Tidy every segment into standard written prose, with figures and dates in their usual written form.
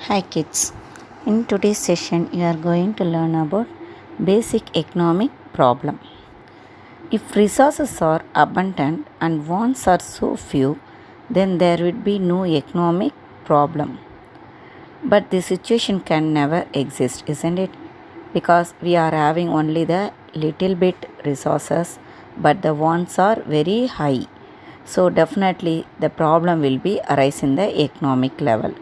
Hi kids. In today's session you are going to learn about basic economic problem. If resources are abundant and wants are so few, then there would be no economic problem. But the situation can never exist, isn't it? Because we are having only the little bit resources, but the wants are very high. So definitely the problem will be arise in the economic level.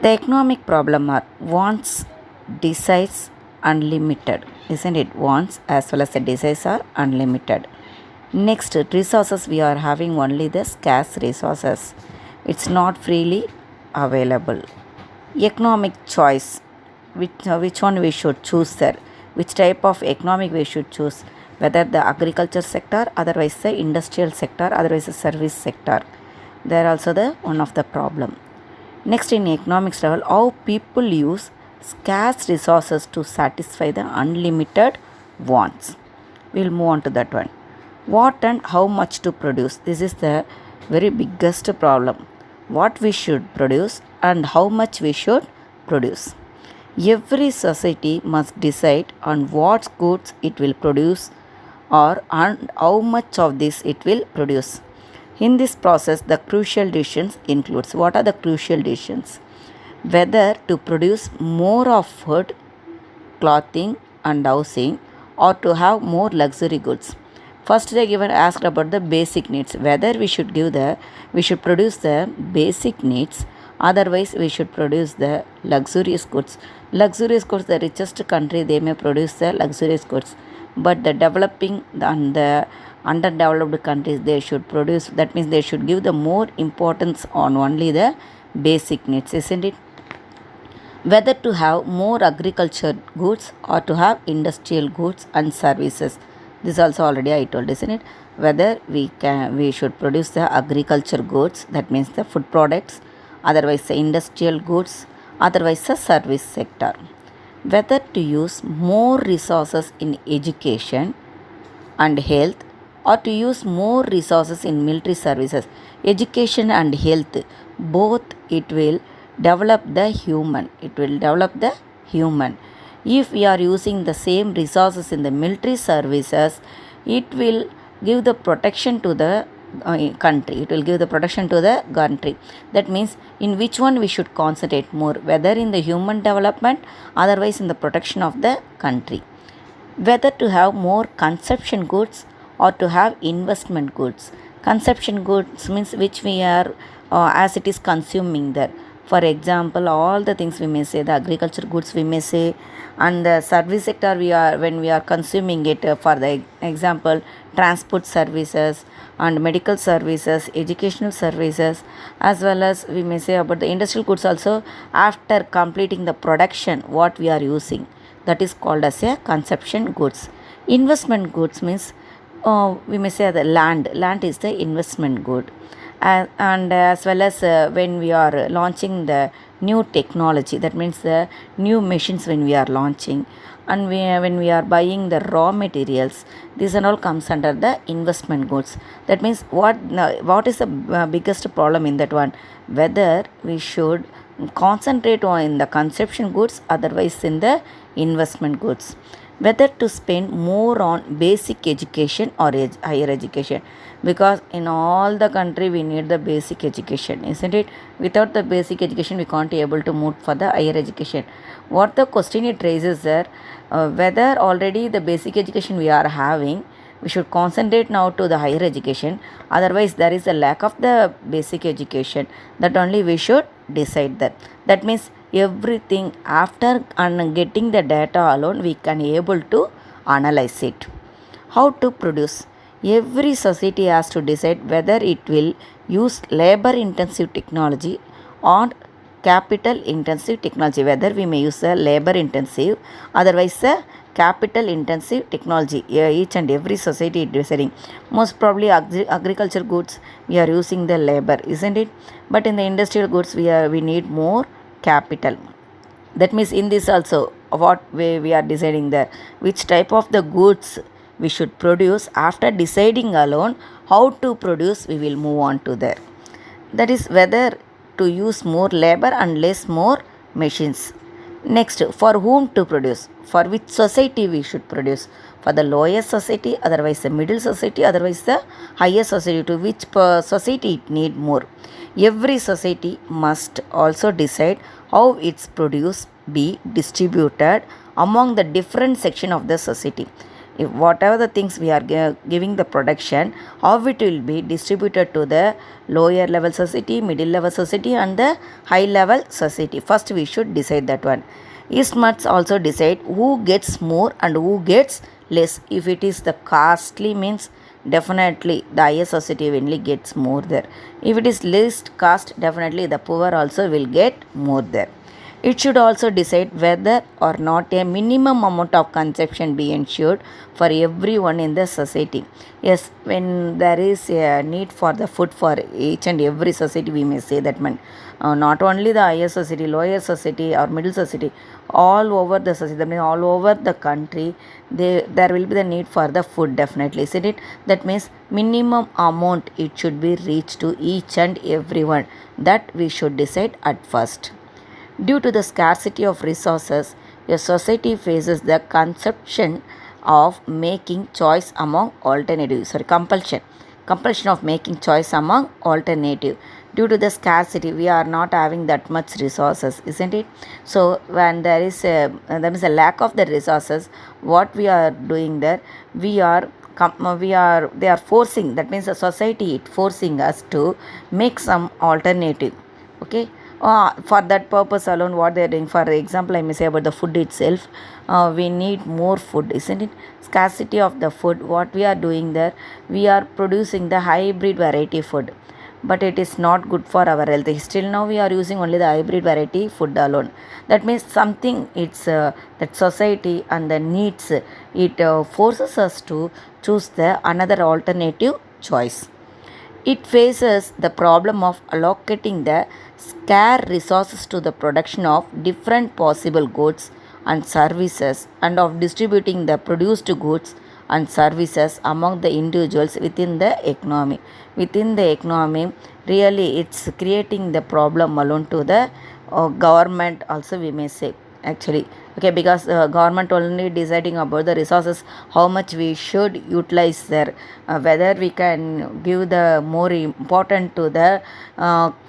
The economic problem are wants, desires, unlimited, isn't it? Wants as well as the desires are unlimited. Next, resources we are having only the scarce resources. It's not freely available. Economic choice, which one we should choose there? Which type of economic we should choose? Whether the agriculture sector, otherwise the industrial sector, otherwise the service sector. There also the one of the problem. Next, in economics level, how people use scarce resources to satisfy the unlimited wants. We'll move on to that one. What and how much to produce. This is the very biggest problem. What we should produce and how much we should produce. Every society must decide on what goods it will produce or on how much of this it will produce. In this process, the crucial decisions includes what are the crucial decisions? Whether to produce more of food, clothing and housing or to have more luxury goods. First they given asked about the basic needs, whether we should produce the basic needs, otherwise we should produce the luxurious goods. Luxurious goods, the richest country they may produce the luxurious goods, but the developing and the underdeveloped countries they should produce, that means they should give the more importance on only the basic needs, isn't it? Whether to have more agriculture goods or to have industrial goods and services. This also already I told, isn't it? Whether we should produce the agriculture goods, that means the food products, otherwise the industrial goods, otherwise the service sector. Whether to use more resources in education and health or to use more resources in military services. Education and health, both it will develop the human. It will develop the human. If we are using the same resources in the military services, it will give the protection to the country. It will give the protection to the country. That means in which one we should concentrate more, whether in the human development, otherwise in the protection of the country. Whether to have more consumption goods or to have investment goods. Consumption goods means which we are as it is consuming there. For example, all the things we may say, the agriculture goods we may say, and the service sector we are when we are consuming it. For the example, transport services and medical services, educational services, as well as we may say about the industrial goods also. After completing the production, what we are using, that is called as a consumption goods. Investment goods means we may say the land is the investment good, and as well as when we are launching the new technology, that means the new machines when we are launching, and when we are buying the raw materials, this and all comes under the investment goods. That means what is the biggest problem in that one, whether we should concentrate on in the consumption goods, otherwise in the investment goods. Whether to spend more on basic education or higher education, because in all the country we need the basic education, isn't it? Without the basic education we can't be able to move for the higher education. What the question it raises there, whether already the basic education we are having, we should concentrate now to the higher education, otherwise there is a lack of the basic education, that only we should decide that. That means everything after getting the data alone we can able to analyze it. How to produce? Every society has to decide whether it will use labor intensive technology or capital intensive technology, whether we may use the labor intensive, otherwise the capital intensive technology. Each and every society is deciding. Most probably agriculture goods we are using the labor, isn't it? But in the industrial goods we need more capital. That means in this also what way we are deciding there, which type of the goods we should produce. After deciding alone how to produce, we will move on to there. That is whether to use more labor and less more machines. Next, for whom to produce? For which society we should produce? For the lower society, otherwise the middle society, otherwise the higher society. To which society it need more? Every society must also decide how its produce be distributed among the different section of the society. If whatever the things we are giving the production, how it will be distributed to the lower level society, middle level society and the high level society. First we should decide that one. East must also decide who gets more and who gets less. If it is the costly means, definitely the higher society only gets more there. If it is least cost, definitely the poor also will get more there. It should also decide whether or not a minimum amount of consumption be ensured for everyone in the society. Yes, when there is a need for the food for each and every society, we may say that man, not only the higher society, lower society or middle society, all over the society, that means all over the country, there will be the need for the food definitely, isn't it? That means minimum amount it should be reached to each and everyone. That we should decide at first. Due to the scarcity of resources, a society faces the conception of making choice among alternatives. Compulsion of making choice among alternative. Due to the scarcity, we are not having that much resources, isn't it? So when there is a lack of the resources, what we are doing there, they are forcing. That means the society it forcing us to make some alternative. Okay. For that purpose alone, what they are doing, for example, I may say about the food itself, we need more food, isn't it? Scarcity of the food, what we are doing there, we are producing the hybrid variety food, but it is not good for our health. Still now we are using only the hybrid variety food alone. That means something, it's that society and the needs, it forces us to choose the another alternative choice. It faces the problem of allocating the scarce resources to the production of different possible goods and services and of distributing the produced goods and services among the individuals within the economy. Within the economy, really it's creating the problem alone to the government also, we may say actually. Okay, because government only deciding about the resources, how much we should utilize there, whether we can give the more important to the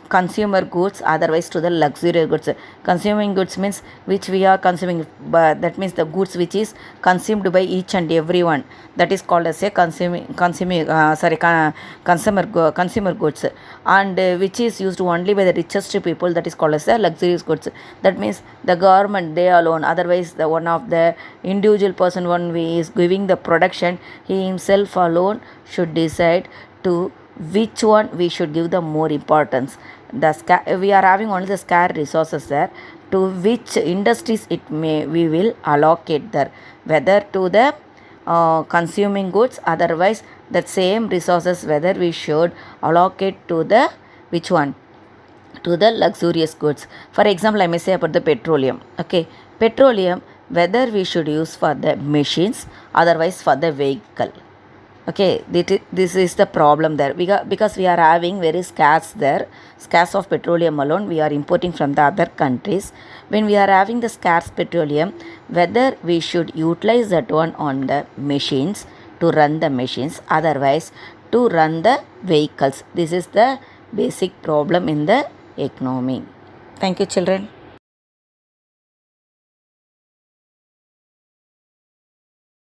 consumer goods, otherwise to the luxury goods. Consuming goods means which we are consuming, but that means the goods which is consumed by each and everyone, that is called as a consumer goods, and which is used only by the richest people, that is called as the luxurious goods. That means the government they alone, otherwise the one of the individual person one we is giving the production, he himself alone should decide to which one we should give the more importance. We are having only the scarce resources there, to which industries we will allocate there, whether to the consuming goods, otherwise that same resources whether we should allocate to the which one, to the luxurious goods. For example, I may say about the petroleum. Okay, petroleum whether we should use for the machines, otherwise for the vehicle. Okay, this is the problem there, because we are having very scarce of petroleum alone we are importing from the other countries. When we are having the scarce petroleum, whether we should utilize that one on the machines, to run the machines, otherwise to run the vehicles. This is the basic problem in the economy. Thank you, children.